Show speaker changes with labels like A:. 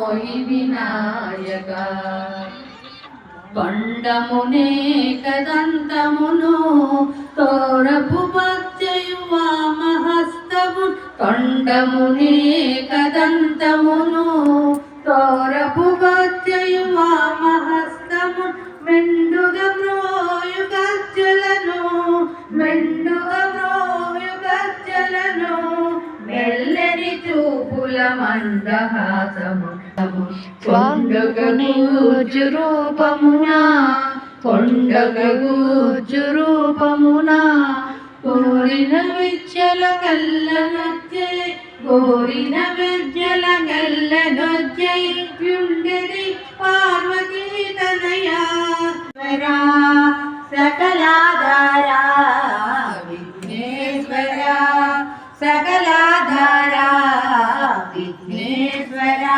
A: మోయి వినాయక కొండమునే కదంతమును తోరపు భక్తయు వామహస్తము కొండమునే కదంతమును తోరపు భక్తయు వామహస్తము మెండుగా మ్రోయు గజ్జలను మెండుగా మ్రోయు గజ్జలను మెల్లని చూపుల మందహాసము కొండగూజు రూపమునా కొండగూజు రూపమునా కోరిన విద్యల గల్లనొచ్చే కోరిన విద్యల గల్లనొచ్చే యుండది పార్వతీ తనయా సకలాధారా విఘ్నేశ్వరా సకలాధారా విఘ్నేశ్వరా